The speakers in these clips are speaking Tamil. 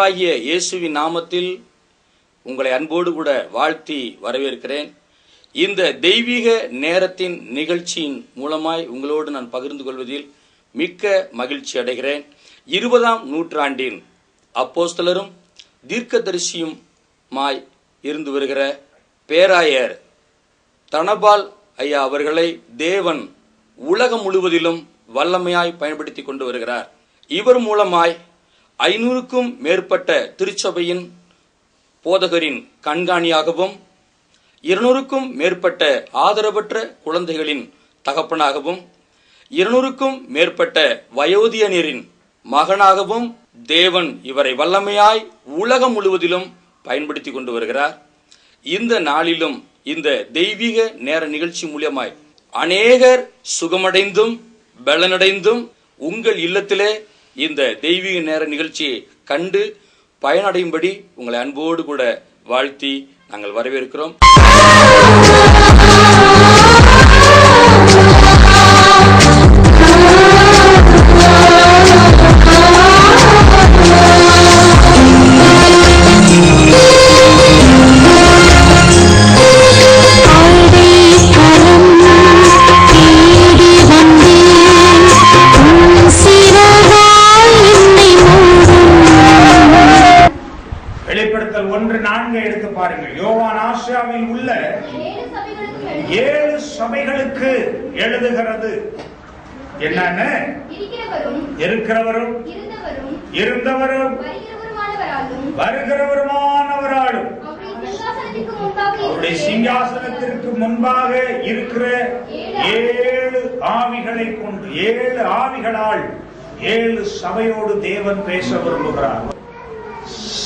ஆண்டவராகிய இயேசுவின் நாமத்தில் உங்களை அன்போடு கூட வாழ்த்தி வரவேற்கிறேன். இந்த தெய்வீக நேரத்தின் நிகழ்ச்சியின் மூலமாய் உங்களோடு நான் பகிர்ந்து கொள்வதில் மிக்க மகிழ்ச்சி அடைகிறேன். 20ஆம் நூற்றாண்டின் அப்போஸ்தலரும் தீர்க்கதரிசியுமாய் இருந்து வருகிற பேராயர் தனபால் ஐயா அவர்களை தேவன் உலகம் முழுவதிலும் வல்லமையாய் பயன்படுத்தி கொண்டு வருகிறார். இவர் மூலமாய் 500க்கும் மேற்பட்ட திருச்சபையின் போதகரின் கண்காணியாகவும் 200க்கும் மேற்பட்ட ஆதரவற்ற குழந்தைகளின் தகப்பனாகவும் 200க்கும் மேற்பட்ட வயோதிகரின் மகனாகவும் தேவன் இவரை வல்லமையாய் உலகம் முழுவதிலும் பயன்படுத்தி கொண்டு வருகிறார். இந்த நாளிலும் இந்த தெய்வீக நேர நிகழ்ச்சி மூலமாய் அநேகர் சுகமடைந்தும் பலனடைந்தும் உங்கள் இல்லத்திலே இந்த தெய்வீக நேர நிகழ்ச்சியை கண்டு பயனடையும்படி உங்களை அன்போடு கூட வாழ்த்தி நாங்கள் வரவேற்கிறோம். வெளிப்படுத்தல் 1:4 எடுத்து பாருங்கள். யோவான் ஆசியாவில் உள்ள 7 சபைகளுக்கு எழுதுகிறது. என்னன்னு? இருக்கிறவரும் இருந்தவரும் வருகிறவருமானவராலும் அவருடைய சிங்காசனத்திற்கு முன்பாக இருக்கிற 7 ஆவிகளை கொண்டு 7 ஆவிகளால் 7 சபையோடு தேவன் பேச விரும்புகிறார்.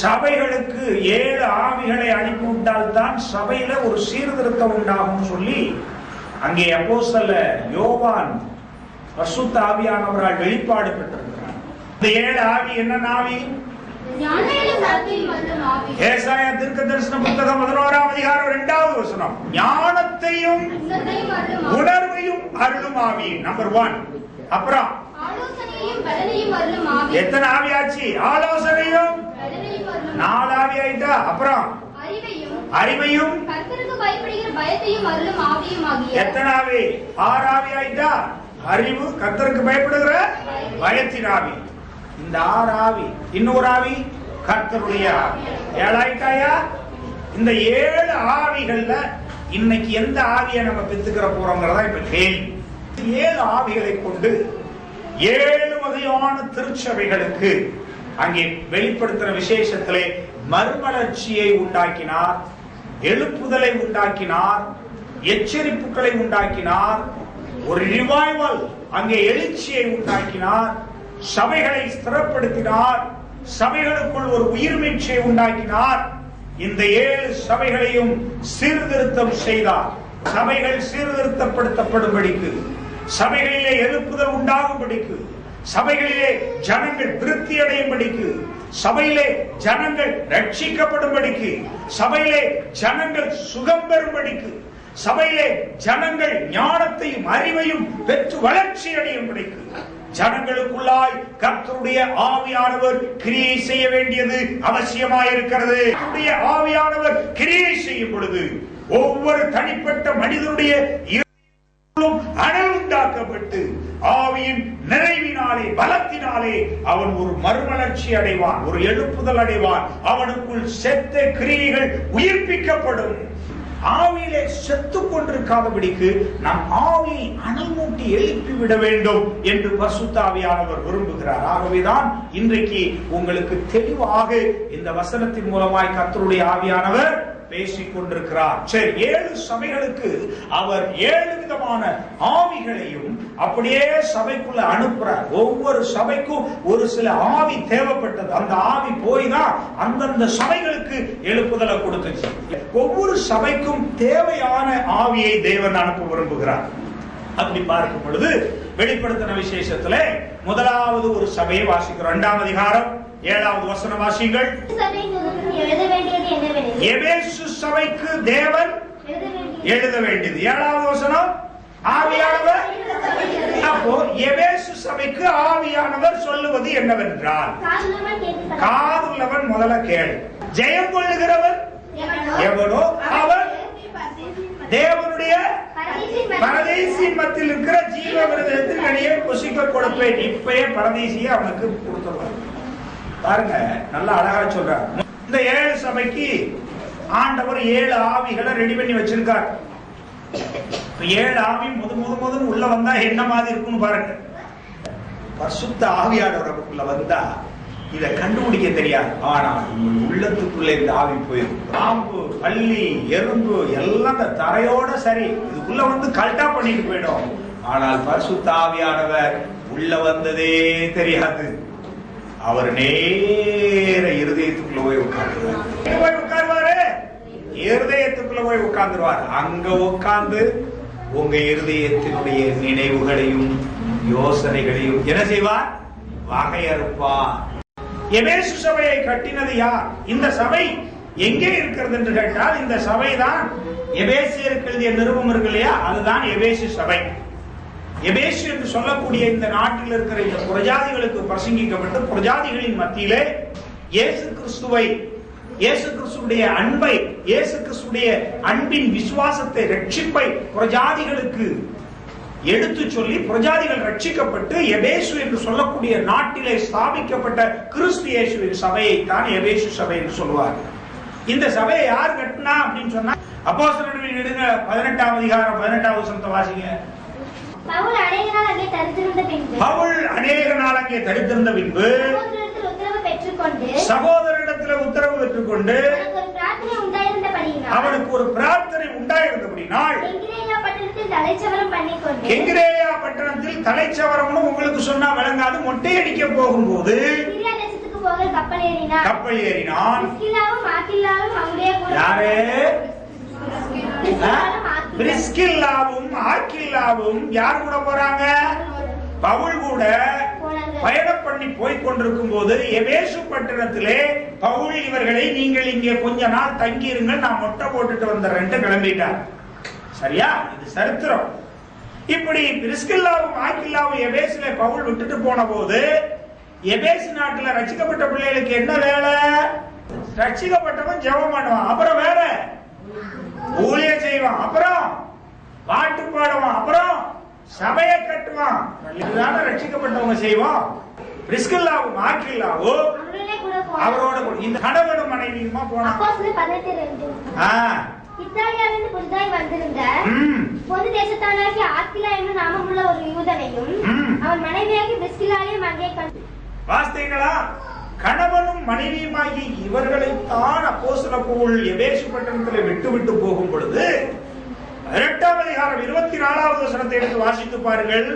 சபைகளுக்கு 7 ஆவிகளை அனுப்பிவிட்டால் தான் சபையில ஒரு சீர்திருத்தம் உண்டாகும் சொல்லி அங்கே அப்போஸ்தலர் யோவான் பரிசுத்த ஆவியானவரால் வெளிப்பாடு பெற்றிருக்கிறார். இந்த 7 ஆவி என்ன ஆவி? ஏசாயா தீர்க்கதரிசன புத்தகம் 11ஆம் அதிகாரம் 2வது வசனம், ஞானத்தையும் உணர்வையும் அருளும் ஆவி. நம்பர் 1. அப்புறம் எத்தனை ஆவியாச்சு? ஆலோசனையும் 4 ஆவி ஆயிட்டா. அப்புறம் அறிவையும் எத்தனை ஆவி? 6 ஆவி ஆயிட்டா. அறிவு, கர்த்தருக்கு பயப்படுகிற பயத்தின் ஆவி. இந்த 6 ஆவி, இன்னொரு ஆவி கர்த்தருடைய ஆவி. 7 ஆயிட்டாயா? இந்த 7 ஆவிகள்ல இன்னைக்கு எந்த ஆவியை நம்ம பெற்றுக்கிற போறோங்கிறதா இப்ப கேள்வி. 7 ஆவிகளை கொண்டு 7 வகையான திருச்சபைகளுக்கு அங்கே வெளிப்படுத்துற விசேஷத்திலே மறுமலர்ச்சியை உண்டாக்கினார், எழுப்புதலை உண்டாக்கினார், எச்சரிப்புகளை உண்டாக்கினார், ஒரு ரிவைவல் அங்கே எழுச்சியை உண்டாக்கினார், சபைகளை ஸ்திரப்படுத்தினார், சபைகளுக்குள் ஒரு உயிர்மீட்சியை உண்டாக்கினார். இந்த 7 சபைகளையும் சீர்திருத்தம் செய்தார். சபைகள் சீர்திருத்தப்படுத்தப்படும்படிக்கு, சபைகளிலே எழுப்புதல் உண்டாகும்படிக்கு, சபைகளிலே ஜனங்கள் திருப்தி அடையும்படிக்கு, சபையிலே ஜனங்கள் ரட்சிக்கப்படும்படிக்கு, சபையிலே ஜனங்கள் சுகம் பெறும்படிக்கு, சபையிலே ஜனங்கள் ஞானத்தையும் அறிவையும் பெற்று வளர்ச்சி அடையும்படிக்கு, ஜனங்களுக்குள்ளாய் கர்த்தருடைய ஆவியானவர் கிரியை செய்ய வேண்டியது அவசியமாயிருக்கிறது. கர்த்தருடைய ஆவியானவர் கிரியை செய்யும் பொழுது ஒவ்வொரு தனிப்பட்ட மனிதனுடைய அனல் உண்டாக்கப்பட்டு ஆவியின் நிறைவினாலே பலத்தினாலே அவன் ஒரு மறுமலர்ச்சி அடைவான், ஒரு எழுப்புதல் அடைவான். அவனுக்குள் செத்த கிரியைகள் உயிர்ப்பிக்கப்படும். ஆவியிலே செத்து கொண்டிருக்காதபடிக்கு நம் ஆவியை அனல் மூட்டி எழுப்பி விட வேண்டும் என்று பரிசுத்த ஆவியானவர் விரும்புகிறார். ஆகவேதான் இன்றைக்கு உங்களுக்கு தெளிவாக இந்த வசனத்தின் மூலமாய் கர்த்தருடைய ஆவியானவர் பேசிக் கொண்டிருக்கிறார். சரி, 7 சபைகளுக்கு அவர் 7 விதமான ஆவிகளையும் அப்படியே சபைக்குள்ள அனுப்புறார். ஒவ்வொரு சபைக்கும் ஒரு சில ஆவி தேவைப்பட்டது. அந்த ஆவி போய் தான் அந்தந்த சபைகளுக்கு எழுப்புதலை கொடுத்துச்சு. ஒவ்வொரு சபைக்கும் தேவையான ஆவியை தேவன் அனுப்ப விரும்புகிறார். அப்படி பார்க்கும் பொழுது வெளிப்படுத்தின விசேஷத்துல முதலாவது ஒரு சபையை வாசிக்கிறோம். 2ஆம் அதிகாரம் 7வது வசனம் வாசிங்கள். எபேசு சபைக்கு தேவன் எழுத வேண்டியது. 7வது வசனம், ஆவியானவர். அப்போ எபேசு சபைக்கு ஆவியானவர் சொல்லுவது என்னவென்றால், காதுள்ளவன் முதல்ல கேள். ஜெயம் கொள்ளுகிறவர் எவனோ அவன் தேவனுடைய பரதேசியின் மத்தியில் இருக்கிற ஜீவ விருதத்தில் கனியை புசிக்க கொடுப்பேன். இப்பயே பரதேசியை அவனுக்கு கொடுத்துருவார். பாருங்க, நல்லா அழகா சொல்றார். இந்த 7 சபைக்கு ஆண்டவர் 7 ஆவிகளை ரெடி பண்ணி வச்சிருக்கார். 7 ஆவி முதல் உள்ள வந்தா என்ன மாதிரி இருக்குன்னு பாருங்க. பரிசுத்த ஆவியானவருக்குள்ள வந்தா இத கண்டுபிடிக்க தெரியாது. ஆனா உள்ளத்துக்குள்ள இந்த ஆவி போயிடும். பாம்பு, பள்ளி, எறும்பு எல்லாம் இந்த தரையோட சரி இதுக்குள்ள வந்து கல்ட்டா பண்ணிட்டு போயிடும். ஆனால் பரிசுத்த ஆவியானவர் உள்ள வந்ததே தெரியாது. அவர் நேர இருதயத்துக்குள்ள போய் உட்கார்வாரு. இருதயத்துக்குள்ள போய் உட்கார்ந்துருவார். அங்க உட்கார்ந்து உங்க இருதயத்தினுடைய நினைவுகளையும் யோசனைகளையும் என்ன செய்வார்? வகையறுப்பார். எபேசு சபையை கட்டினது யார்? இந்த சபை எங்கே இருக்கிறது என்று கேட்டால், இந்த சபைதான் எபேசியருக்கு எழுதிய நிருபம் இருக்கு இல்லையா, அதுதான் எபேசு சபை. எபேசு என்று சொல்லக்கூடிய இந்த நாட்டில் இருக்கிற இந்த புரஜாதிகளுக்கு பிரசங்கிக்கப்பட்டு புரஜாதிகளின் மத்தியிலே இயேசு கிறிஸ்துவை, இயேசு கிறிஸ்துடைய அன்பை, இயேசு கிறிஸ்துடைய அன்பின் விசுவாசத்தை, ரட்சிப்பை புரஜாதிகளுக்கு எடுத்து சொல்லி புரஜாதிகள் ரட்சிக்கப்பட்டு எபேசு என்று சொல்லக்கூடிய நாட்டிலே ஸ்தாபிக்கப்பட்ட கிறிஸ்து இயேசுவின் சபையை தான் எபேசு சபை என்று சொல்வார். இந்த சபையை யார் கட்டினா அப்படின்னு சொன்னா, அப்போஸ்தலர்களின் எடுங்க 18ஆம் அதிகாரம் 18வது வசனத்தை வாசிங்க. பவுல் அநேக நாள் அங்கே தரித்திருந்த பின்பு சகோதரரிடத்தில் உத்தரவு பெற்றுக்கொண்டு அவனுக்கு ஒரு பிரார்த்தனை உண்டாயிருந்தபடினால் கெங்கிரேயா பட்டணத்தில் தலைச்சவரம்னு உங்களுக்கு சொன்னா விளங்காது, மொட்டையடிக்க போகும்போது கப்பல் ஏறினான். யாரே? பிரிஸ்கில்லாவும் ஆக்கில்லாவும் யார் கூட போறாங்க? பவுல் கூட பயணம் பண்ணி போய் கொண்டிருக்கும் போது எபேசு பட்டணத்திலே பவுல் இவர்களை, நீங்கள் இங்கே கொஞ்ச நாள் தங்கியிருங்கள், நான் மொட்டை போட்டுட்டு வந்துடுறேன் கிளம்பிட்டார். சரியா? இது சரித்திரம். இப்படி பிரிஸ்கில்லாவும் ஆக்கில்லாவும் எபேசுல பவுல் விட்டுட்டு போன போது, எபேசு நாட்டுல ரட்சிக்கப்பட்ட பிள்ளைகளுக்கு என்ன வேலை? ரட்சிக்கப்பட்டவன் ஜெபம் பண்ணுவான், அப்புறம் வேற ஊழியம் செய்வான், அப்புறம் பாட்டு பாடுவான், அப்புறம் சபையை கட்டுவான். இதுதான ரட்சிக்கப்பட்டவங்க செய்வோம். பிரிஸ்கில்லாவும் ஆக்கில்லாவும் அவரோட இந்த கணவனும் மனைவியுமா போனான். இத்தாலியாவிலிருந்து புதிதாய் வந்திருந்த பொது தேசத்தானாகிய ஆக்கிலா என்னும் நாமமுள்ள ஒரு யூதனையும் அவன் மனைவியாகி பிரிஸ்கில்லாவையும் அங்கே கண்டு. வாஸ்தீங்களா? கணவனும் மனைவியுமாகி இவர்களைத்தான் அப்போஸ்தலர் பவுல் எபேசு பட்டணத்தில் விட்டு போகும் பொழுது 8ஆம் அதிகாரம் 24வது வசனத்தை எடுத்து வாசித்து பாருங்கள்.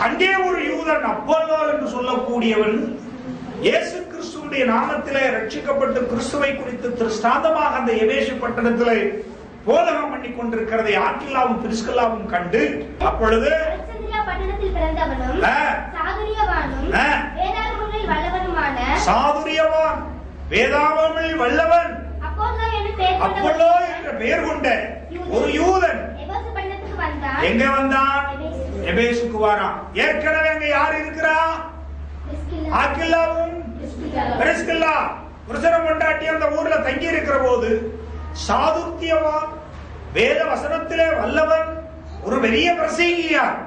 அங்கே ஒரு யூதன் அப்போலோ என்று சொல்லக்கூடியவன் இயேசு கிறிஸ்துவுடைய நாமத்திலே ரட்சிக்கப்பட்டு கிறிஸ்துவை குறித்து திருஷ்டாந்தமாக அந்த எபேசு பட்டணத்திலே போதகம் பண்ணி கொண்டிருக்கிறதை ஆக்கில்லாவும் பிரிஸ்கில்லாவும் கண்டு, அப்பொழுது பட்டணத்தில் பிறந்தவனும் சாதுரியவானும் வேதாகமங்களில் வல்லவனுமான சாதுரியவான் வேதாகமங்களில் வல்லவன் அப்போலோ என்ற பெயர் கொண்ட ஒரு யூதன் எங்க வந்தான்? எபேசுக்கு வரான். ஏற்கனவே அங்க யார் இருக்கிறா? ஆக்கில்லாவும் பிரிஸ்கில்லா புருஷனம் கொண்டாட்டி அந்த ஊர்ல தங்கி இருக்கிற போது சாதுரியவான், வேத வசனத்திலே வல்லவன், ஒரு பெரிய பிரசங்கியார்.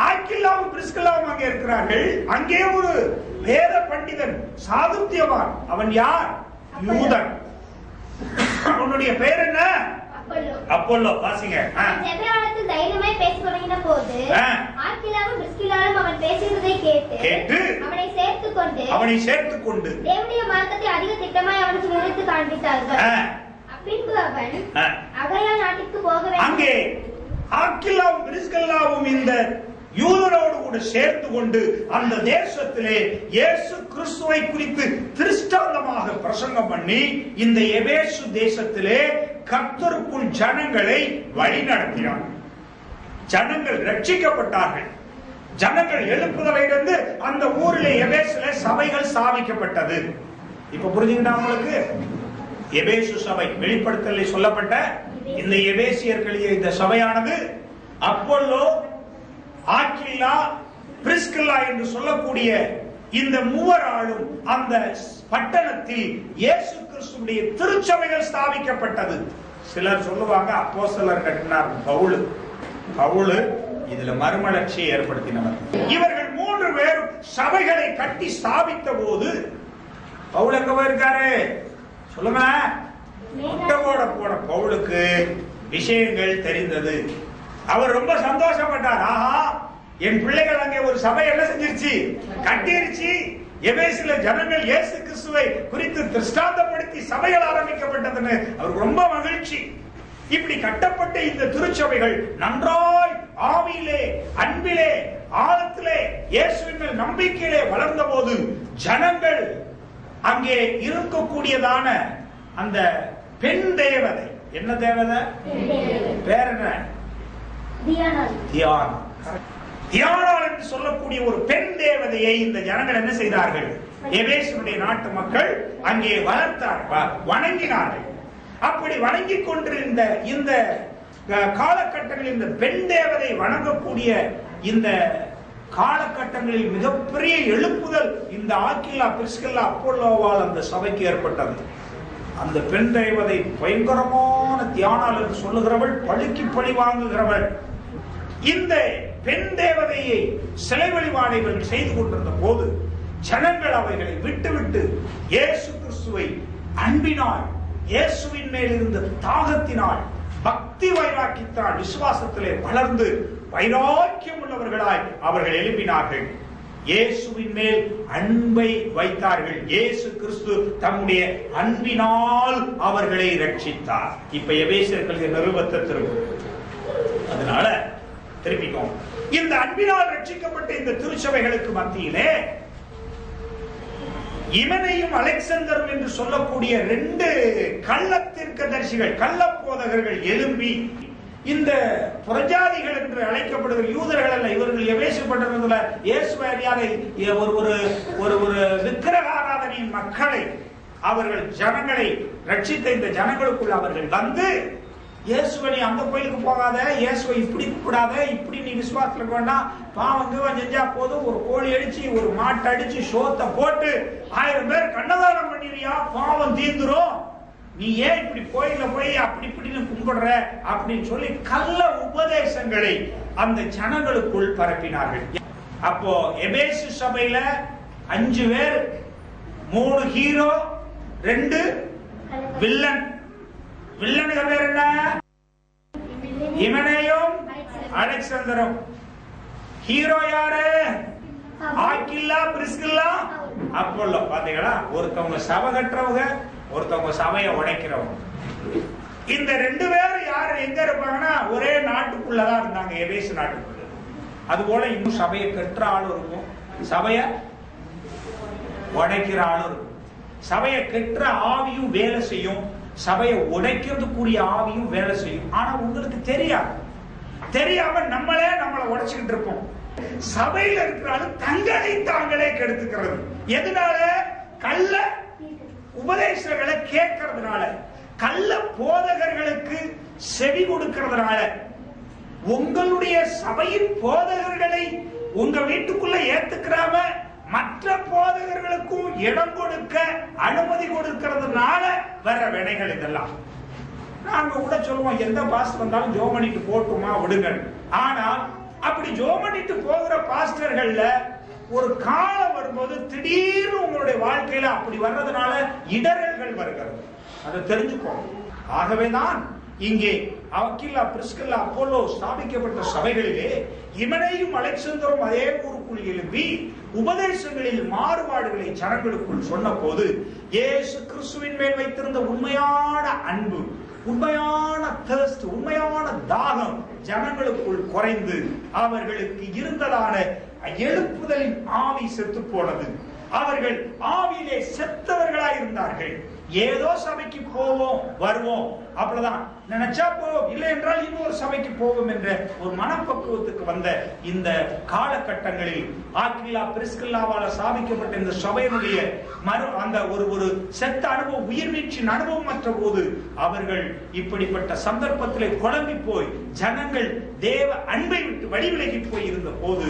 ஆக்கில்லாவும் பிரிஸ்கில்லாவும் அங்கே இருக்கிறார்கள். அங்கே ஒரு வேத பண்டிதன் சாதுரியவான். அவன் யார்? யூதன். அவனுடைய பெயர் என்ன? அப்போலோ. வாசிங்க. ஜெபயானத்தில் தைரியமாய் பேச தொடங்கின போது ஆக்கில்லாவும் பிரிஸ்கில்லாவும் அவன் பேசுவதை கேட்டு அவனை சேர்த்துக்கொண்டு தேவனுடைய மார்க்கத்தை அதிக திட்டமாய் அவனுக்கு விவரித்து காண்பித்தார்கள். பின்பு அவன் அகயா நாட்டுக்கு போக வேண்டும். அங்கே ஆக்கில்லாவும் பிரிஸ்கில்லாவும் இந்த யூதரோடு கூட சேர்த்து கொண்டு அந்த தேசத்திலே இயேசு கிறிஸ்துவை குறித்து திருஷ்டாந்தமாக பிரசங்கம் பண்ணி இந்த எபேசு தேசத்திலே கர்த்தருக்குள் ஜனங்களை வழி நடத்தினார். ஜனங்கள் ரட்சிக்கப்பட்டார்கள். ஜனங்கள் எழுப்புதலிலிருந்து அந்த ஊரிலே எபேசுல சபைகள் ஸ்தாபிக்கப்பட்டது. இப்ப புரிஞ்சுக்கிட்டா உங்களுக்கு? எபேசு சபை வெளிப்படுத்தலில் சொல்லப்பட்ட இந்த எபேசியர்கள் இந்த சபையானது அப்போல்லோ, ஆக்கில்லா, பிரிஸ்கில்லா என்று சொல்லக்கூடிய இந்த மூவராலும் அந்த பட்டணத்தில் இயேசு கிறிஸ்துவின் திருச்சபைகள் ஸ்தாபிக்கப்பட்டது. சிலர் சொல்லுவாங்க அப்போஸ்தலர் கட்டினார், பவுல் இதுல மறுமலர்ச்சியை ஏற்படுத்தினவர். இவர்கள் 3 பேரும் சபைகளை கட்டி ஸ்தாபித்த போது பவுல் எங்க போயிருக்காரு சொல்லுங்க? முட்டவோட போன பவுலுக்கு விஷயங்கள் தெரிந்தது. அவர் ரொம்ப சந்தோஷப்பட்டார். ஆஹா, என் பிள்ளைகள் அங்கே ஒரு சபை என்ன செஞ்சிருச்சு, கட்டிருச்சு. எபேசில ஜனங்கள் இயேசு கிறிஸ்துவை குறித்து திருஷ்டாந்தப்படுத்தி சபைகள் ஆரம்பிக்கப்பட்டதுன்னு அவர் ரொம்ப மகிழ்ச்சி. இப்படி கட்டப்பட்ட இந்த திருச்சபைகள் நன்றாய் ஆவியிலே, அன்பிலே, ஆழத்திலே, இயேசுவின் மேல் நம்பிக்கையிலே வளர்ந்த போது ஜனங்கள் அங்கே இருக்கக்கூடியதான அந்த பெண் தேவதை, என்ன தேவதை பேர் என்ன? தியானாள் என்று சொல்லக்கூடிய ஒரு பெண் தேவதையை இந்த ஜனங்கள் என்ன செய்தார்கள்? எபேசுடைய நாட்டு மக்கள் அங்கே வளர்த்தார்கள், வணங்கினார்கள். அப்படி வணங்கிக் கொண்டிருந்த இந்த காலகட்டங்களில் இந்த பெண் தேவதை வணங்கக்கூடிய இந்த காலகட்டங்களில் மிகப்பெரிய எழுப்புதல் இந்த ஆக்கில்லா, பிரிஸ்கில்லா, அப்போல்லோவால் அந்த சபைக்கு ஏற்பட்டது. அந்த பெண் தேவதை பயங்கரமான தியானாள் என்று சொல்லுகிறவள், பழிக்கு பழி வாங்குகிறவள். இந்த பெண் தேவதையை சிலை வழிபாடுகள் செய்து கொண்டிருந்த போது ஜனங்கள் அவைகளை விட்டுவிட்டு இயேசு கிறிஸ்துவை அன்பினால், இயேசுவின் மேல் இருந்த தாகத்தினால், பக்தி வைராக்கியத்தால், விசுவாசத்திலே வளர்ந்து வைராக்கியம் உள்ளவர்களாய் அவர்கள் எழுப்பினார்கள். இயேசுவின் மேல் அன்பை வைத்தார்கள். இயேசு கிறிஸ்து தம்முடைய அன்பினால் அவர்களை ரட்சித்தார். இப்ப எபேசியர்களுடைய நிருபத்தை திரும்ப, அதனால திருப்பிக்கோம். இந்த அன்பினால் ரட்சிக்கப்பட்ட இந்த திருச்சபைகளுக்கு மத்தியிலே இமனையும் அலெக்சாந்தரும் என்று சொல்லக்கூடிய 2 கள்ள தீர்க்கதரிசிகள், கள்ள போதகர்கள் எழும்பி இந்த புரஜாதிகள் என்று அழைக்கப்படுகிற யூதர்கள் அல்ல, இவர்கள் எபேசுப்பட்டிருந்ததுல இயேசுவை அறியாத ஒரு விக்கிரக ஆராதனையின் மக்களை, அவர்கள் ஜனங்களை ரட்சித்த இந்த ஜனங்களுக்குள் அவர்கள் வந்து, இயேசுவை நீ அந்த கோயிலுக்கு போகாத, இயேசுவை இப்படி கூடாத, இப்படி நீ விசுவாசத்துல வேண்டாம், பாவம் செஞ்சா போதும், ஒரு கோழி அடிச்சு, ஒரு மாட்டை அடிச்சு, சோத்தை போட்டு 1000 பேர் கண்ணதானம் பண்ணிரியா, பாவம் தீர்ந்துரும், நீ ஏன் இப்படி கோயில போய் அப்படி இப்படின்னு கும்பிடுற அப்படின்னு சொல்லி கள்ள உபதேசங்களை அந்த ஜனங்களுக்குள் பரப்பினார்கள். அப்போ எபேசு சபையில 5 பேர், 3 ஹீரோ, 2 வில்லன். வில்லனுக்கு பேர் என்ன? இமனேயும் அலெக்சாந்தரும். ஹீரோ யாரு? Aquila, Priscilla, Apollo. பாத்தீங்களா, ஒருத்தவங்க சபை கட்டுறவங்க, ஒருத்தவங்க சபையை உடைக்கிறவங்க. இந்த 2 பேரும் யாரு எங்க இருப்பாங்கன்னா ஒரே நாட்டுக்குள்ளதான் இருந்தாங்க, எபேசு நாட்டுக்குள்ள. அது போல இன்னும் சபையை கட்டுற ஆளும் இருக்கும், சபைய உடைக்கிற ஆளும் இருக்கும். சபையை கட்டுற ஆவியும் வேலை செய்யும், சபையை உடைக்கிறதுக்குரிய ஆவியும் வேலை செய்யும். ஆனா உங்களுக்கு தெரியாம நம்மளை உடைச்சுக்கிட்டு இருப்போம். சபையில இருக்கிறாலும் தங்களை தாங்களே கெடுத்துக்கிறது. எதனால? கள்ள உபதேசங்களை கேட்கறதுனால, கள்ள போதகர்களுக்கு செவி கொடுக்கிறதுனால. உங்களுடைய சபையின் போதகர்களை உங்க வீட்டுக்குள்ள ஏத்துக்கிறாம மற்ற போதகர்களுக்கும் இடம் கொடுக்க அனுமதி கொடுக்கிறதுனால வர வினைகள் இதெல்லாம். நாங்க கூட சொல்லுவோம், எந்த பாஸ்டர் வந்தாலும் ஜோம் பண்ணிட்டு போட்டுமா விடுங்க. ஆனால் அப்படி ஜோம் பண்ணிட்டு போகிற பாஸ்டர்கள்ல ஒரு காலம் வரும்போது திடீர்னு உங்களுடைய வாழ்க்கையில அப்படி வர்றதுனால இடரல்கள் வருகிறது. அதை தெரிஞ்சுக்கோங்க. ஆகவேதான் இங்கே ஆக்கில்லா, பிரிஸ்கில்லா, அப்போல்லோ ஸ்தாபிக்கப்பட்ட சபைகளிலே இமனையும் அலெக்சாந்தரும் அதே ஊருக்குள் எழுப்பி உபதேசங்களில் மாறுபாடுகளை ஜனங்களுக்குள் சொன்ன போது இயேசு கிறிஸ்துவின் மேல் வைத்திருந்த உண்மையான அன்பு, உண்மையான thirst, உண்மையான தாகம் ஜனங்களுக்குள் குறைந்து அவர்களுக்கு இருந்ததான எழுப்புதலின் ஆவி செத்து போனது. அவர்கள் ஆவியிலே செத்தவர்களாய் இருந்தார்கள். ஏதோ சபைக்கு போவோம் வருவோம், அவ்வளவுதான். நினைச்சா போ, இல்லை என்றால் இன்னொரு சபைக்கு போவோம் என்ற ஒரு மனப்பக்குவத்துக்கு வந்த இந்த காலகட்டங்களில் ஆக்கில்லா பிரிஸ்கில்லாவால சாதிக்கப்பட்ட இந்த சபையினுடைய அந்த ஒரு செத்த அனுபவம், உயிர்மீட்சின் அனுபவம் மற்ற போது அவர்கள் இப்படிப்பட்ட சந்தர்ப்பத்திலே குழம்பி போய் ஜனங்கள் தேவ அன்பை விட்டு வழிவிலகி போய் இருந்த போது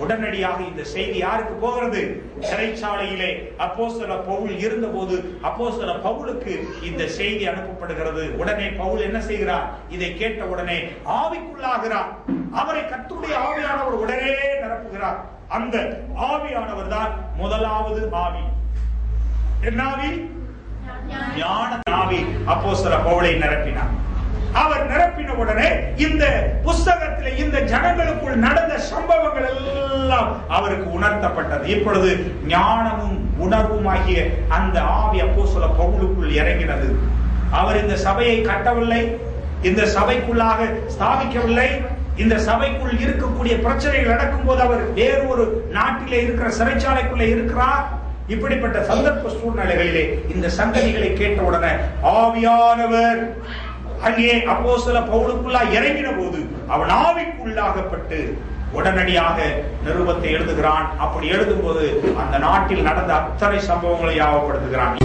உடனடியாக இந்த செய்தி யாருக்கு போகிறது? சிறைச்சாலையிலே அப்போஸ்தலர் பவுல் இருந்த போது அப்போஸ்தலர் பவுலுக்கு இந்த செய்தி அனுப்பப்படுகிறது. உடனே பவுல் என்ன செய்கிறார்? இதை கேட்ட உடனே ஆவிக்குள்ளாகிறார். அவரை கர்த்தருடைய ஆவியானவர் உடனே நிரப்புகிறார். அந்த ஆவியானவர் தான் முதலாவது ஆவி. என்ன ஆவி? ஞான ஆவி. அப்போஸ்தலர் பவுலை நிரப்பினார். அவர் நிரப்பின உடனே இந்த புஸ்தகத்திலே இந்த ஜனங்களுக்குள் நடந்த சம்பவங்கள் எல்லாம் அவருக்கு உணர்த்தப்பட்டது. இப்பொழுது ஞானமும் உணர்வுமாகிய அந்த ஆவி அப்போஸ்தலர் பவுலுக்குள் இறங்கினது. அவர் இந்த சபையை கட்டவில்லை, இந்த சபைக்குள்ளாக ஸ்தாபிக்கவில்லை. இந்த சபைக்குள் இருக்கக்கூடிய பிரச்சனைகள் நடக்கும் போது அவர் வேறு ஒரு நாட்டிலே இருக்கிற சிறைச்சாலைக்குள்ளே இருக்கிறார். இப்படிப்பட்ட சந்தர்ப்ப சூழ்நிலைகளிலே இந்த சங்கதிகளை கேட்டவுடனே ஆவியானவர் அங்கே அப்போஸ்தலர் பவுலுக்குள்ளா இறங்கின போது அவன் ஆவிக்குள்ளாகப்பட்டு உடனடியாக நிருபத்தை எழுதுகிறான். அப்படி எழுதும் போது அந்த நாட்டில் நடந்த அத்தனை சம்பவங்களை ஞாபகப்படுத்துகிறான்.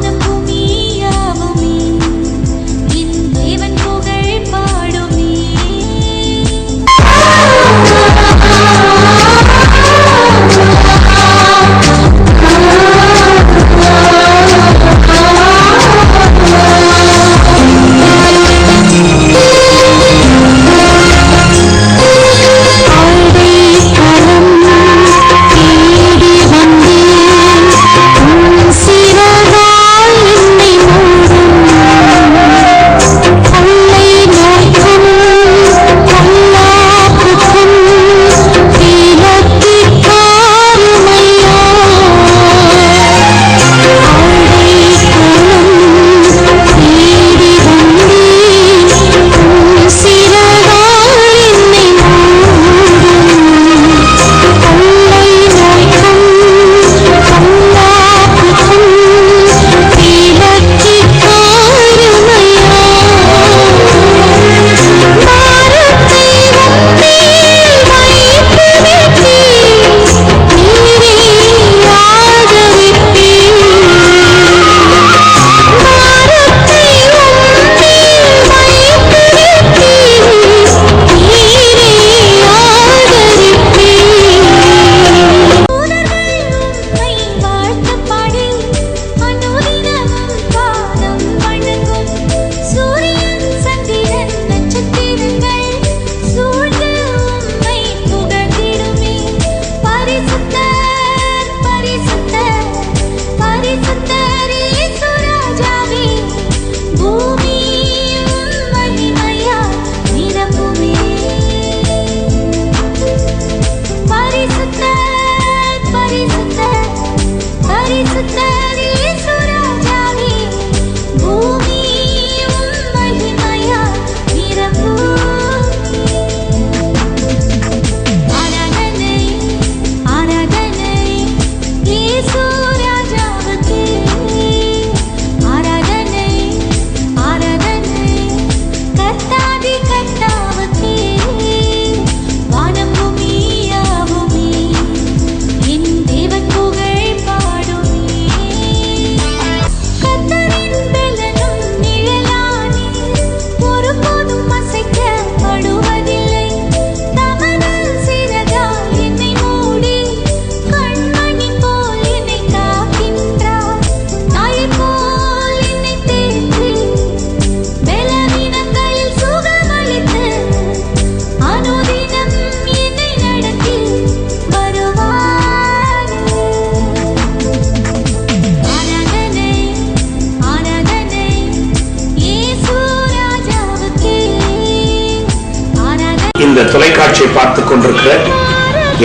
இந்த தொலைக்காட்சியை பார்த்துக் கொண்டிருக்கிற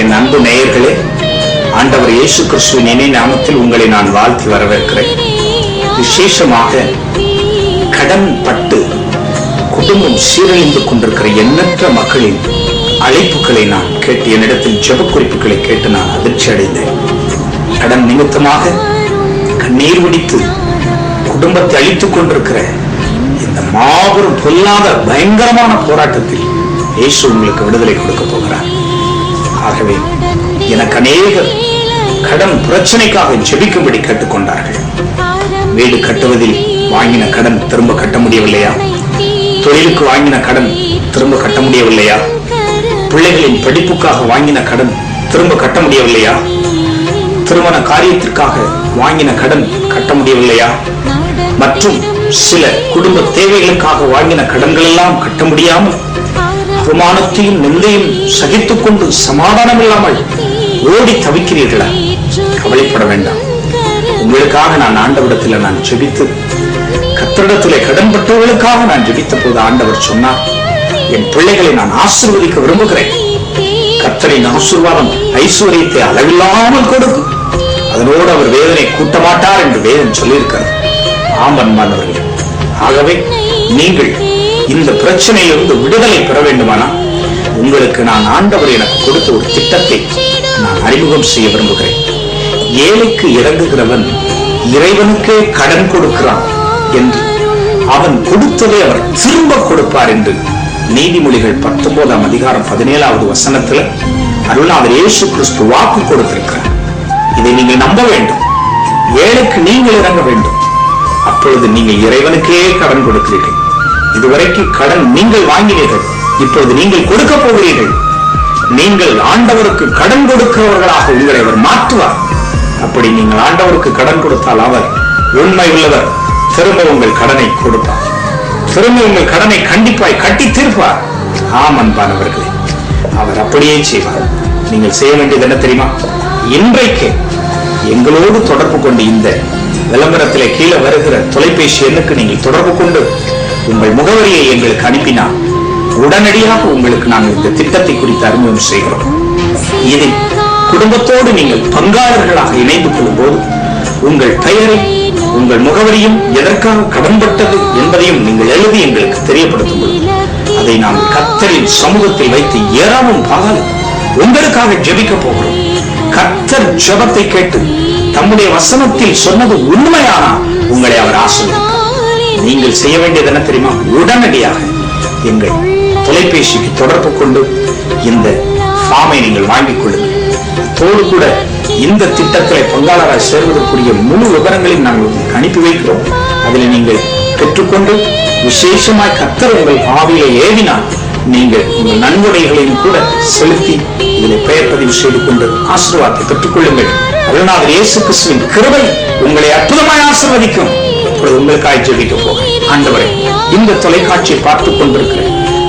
என் அன்பு நேயர்களே, ஆண்டவர் இயேசு கிறிஸ்துவின் இணை நாமத்தில் உங்களை நான் வாழ்த்தி வரவேற்கிறேன். விசேஷமாக கடன் பட்டு குடும்பம் சீரழிந்து கொண்டிருக்கிற எண்ணற்ற மக்களின் அழைப்புகளை நான் கேட்டு, என்னிடத்தில் ஜெப குறிப்புகளை கேட்டு நான் அதிர்ச்சி அடைந்தேன். கடன் நிமித்தமாக கண்ணீர் வடித்து குடும்பத்தை அழித்துக் கொண்டிருக்கிற இந்த அந்த மாபெரும் பொல்லாத பயங்கரமான போராட்டத்தில் இயேசு உங்களுக்கு விடுதலை கொடுக்க போகிறார். ஆகவே எனக்கு அநேகர் கடன் பிரச்சனைக்காக ஜெபிக்கும்படி கேட்டுக்கொண்டார்கள். வீடு கட்டுவதில் வாங்கின கடன் திரும்ப கட்ட முடியவில்லையா? தொழிலுக்கு வாங்கின கடன் திரும்ப கட்ட முடியவில்லையா? பிள்ளைகளின் படிப்புக்காக வாங்கின கடன் திரும்ப கட்ட முடியவில்லையா? திருமண காரியத்திற்காக வாங்கின கடன் கட்ட முடியவில்லையா? மற்றும் சில குடும்ப தேவைகளுக்காக வாங்கின கடன்கள் எல்லாம் கட்ட முடியாமல் அவமானத்தையும் நிந்தையும் சகித்துக் கொண்டு சமாதானம் இல்லாமல் ஓடி தவிக்கிறீர்களா? கவலைப்பட வேண்டாம். உங்களுக்காக நான் ஆண்டவரிடத்தில் நான் ஜெபித்து, கர்த்தரிடத்திலே கடன்பட்டவர்களுக்காக நான் ஜெபித்த போது ஆண்டவர் சொன்னார், என் பிள்ளைகளை நான் ஆசீர்வதிக்க விரும்புகிறேன். கர்த்தரின் ஆசீர்வாதம் ஐஸ்வர்யத்தை அளவில்லாமல் கொடுக்கும், அதனோடு அவர் வேதனை கூட்ட மாட்டார் என்று வேதம் சொல்லியிருக்கிறது. ஆமன்மானவர்கள், ஆகவே நீங்கள் இந்த பிரச்சனையிலிருந்து விடுதலை பெற வேண்டுமானால் உங்களுக்கு நான் ஆண்டவர் எனக்கு கொடுத்த ஒரு திட்டத்தை நான் அறிமுகம் செய்ய விரும்புகிறேன். ஏழைக்கு இறங்குகிறவன் இறைவனுக்கே கடன் கொடுக்கிறான் என்று, அவன் கொடுத்ததை அவர் திரும்ப கொடுப்பார் என்று நீதிமொழிகள் 19ஆம் அதிகாரம் 17வது வசனத்தில் அருள்நாதர் இயேசு கிறிஸ்து வாக்கு கொடுத்திருக்கிறார். இதை நீங்கள் நம்ப வேண்டும். ஏழைக்கு நீங்கள் இறங்க வேண்டும். அப்பொழுது நீங்கள் இறைவனுக்கே கடன் கொடுக்கிறீர்கள். இதுவரைக்கும் கடன் நீங்கள் வாங்கினீர்கள், இப்பொழுது நீங்கள் கொடுக்க போகிறீர்கள். நீங்கள் ஆண்டவருக்கு கடன் கொடுக்கிறவர்களாக உங்களை அவர் மாற்றுவார். அப்படி நீங்கள் ஆண்டவருக்கு கடன் கொடுத்தால் அவர் உண்மை உள்ளவர், திரும்ப உங்கள் கடனை கொடுப்பார். திரும்ப உங்கள் கடனை கண்டிப்பாய் கட்டி தீர்ப்பார். ஆமன்பானவர்களே, அவர் அப்படியே செய்வார். நீங்கள் செய்ய வேண்டியது என்ன தெரியுமா? இன்றைக்கு எங்களோடு தொடர்பு கொண்டு இந்த விளம்பரத்திலே கீழே வருகிற தொலைபேசி எண்ணுக்கு நீங்கள் தொடர்பு கொண்டு உங்கள் முகவரியை எங்களுக்கு அனுப்பினால் உடனடியாக உங்களுக்கு நாங்கள் இந்த திட்டத்தை குறித்து அறிமுகம் செய்கிறோம். இதை குடும்பத்தோடு நீங்கள் பங்காளர்களாக இணைந்து கொள்ளும் போது உங்கள் பெயரை, உங்கள் முகவரியும், எதற்காக கடன்பட்டது என்பதையும் நீங்கள் எழுதி எங்களுக்கு தெரியப்படுத்தும் போது அதை நாங்கள் கர்த்தரின் சமூகத்தில் வைத்து ஏறாமல் பாகால் உங்களுக்காக ஜெபிக்க போகிறோம். கர்த்தர் ஜெபத்தை கேட்டு தம்முடைய வசனத்தில் சொன்னது உண்மையானா உங்களை அவர் ஆசீர்வதிப்பார். நீங்கள் செய்ய வேண்டியது என்ன தெரியுமா? உடனடியாக எங்கள் தொலைபேசிக்கு தொடர்பு கொண்டு இந்த ஃபார்மை நீங்கள் வாங்கிக் கொள்ளுங்கள். அதோடு கூட இந்த திட்டத்தில் பங்காளராக சேர்வதற்குரிய முழு விவரங்களையும் நாங்கள் அனுப்பி வைக்கிறோம். அதில் நீங்கள் பெற்றுக்கொண்டு விசேஷமாய் கர்த்தர் உங்கள் ஆவியை ஏவினால் நீங்கள் உங்கள் நன்கொடைகளையும் கூட செலுத்தி இதில் பெயர் பதிவு செய்து கொண்டு ஆசீர்வாதத்தை பெற்றுக் கொள்ளுங்கள். அருள்நாதர் இயேசு கிறிஸ்துவின் கிருபை உங்களை அற்புதமாய் ஆசீர்வதிக்கும். உங்களுக்காக ஜெபிக்க போக ஆண்டவரே, இந்த தொலைக்காட்சியை பார்த்துக் கொண்டிருக்கிற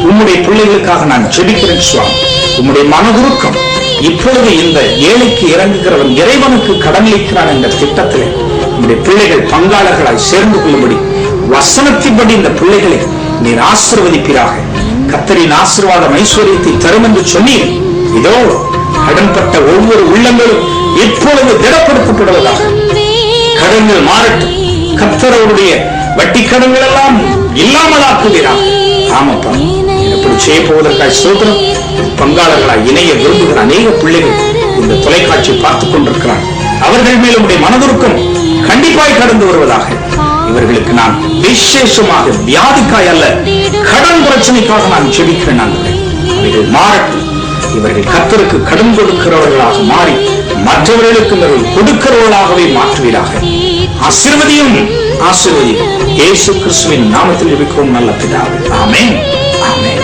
உம்முடைய பிள்ளைகளுக்காக நான் ஜெபிக்கிறேன் சுவாமி. உம்முடைய மனதுருக்கம் இப்பொழுது இந்த ஏழைக்கு இறங்குகிறவன் இறைவனுக்கு கடனளிக்கிறான் என்ற திட்டத்திலே உம்முடைய பிள்ளைகள் பங்காளர்களாய் சேர்ந்து கொள்ளும்படி வசனத்தின்படி இந்த பிள்ளைகளை நீர் ஆசீர்வதிப்பீராக. கர்த்தரின் ஆசீர்வாதம் ஐஸ்வர்யத்தை தரும் என்று சொன்னீர். இதோ கடன்பட்ட ஒவ்வொரு உள்ளங்களும் இப்பொழுது திடப்படுத்தப்படுவதாக. கடன்கள் மாறட்டும். கர்த்தருடைய வட்டி கடன்கள் எல்லாம் இல்லாமலாக்குகிறார். ஆமாப்பா, இப்படி செய்ய போவதற்காக ஸ்தோத்திரம். பங்காளர்களாய் இணைய விரும்புகிற அநேக பிள்ளைகள் இந்த தொலைக்காட்சியை பார்த்துக் கொண்டிருக்கிறார். அவர்கள் மேலும் உடைய மனதுருக்கம் கண்டிப்பாய் கடந்து வருவதாக. இவர்களுக்கு நான் விசேஷமாக வியாதிக்காய் அல்ல, கடன் பிரச்சனைக்காக நான் ஜெபிக்கிறேன். அவைகள் மாறட்டும். இவர்கள் கர்த்தருக்கு கடன் கொடுக்கிறவர்களாக மாறி மற்றவர்களுக்கு கொடுக்கிறவர்களாகவே மாற்றுவீராக. ஆசீர்வதியும் ஆசீர்வதியும். இயேசு கிறிஸ்துவின் நாமத்தில் ஜெபிக்கிறோம் நல்ல பிதாவே. ஆமென், ஆமென்.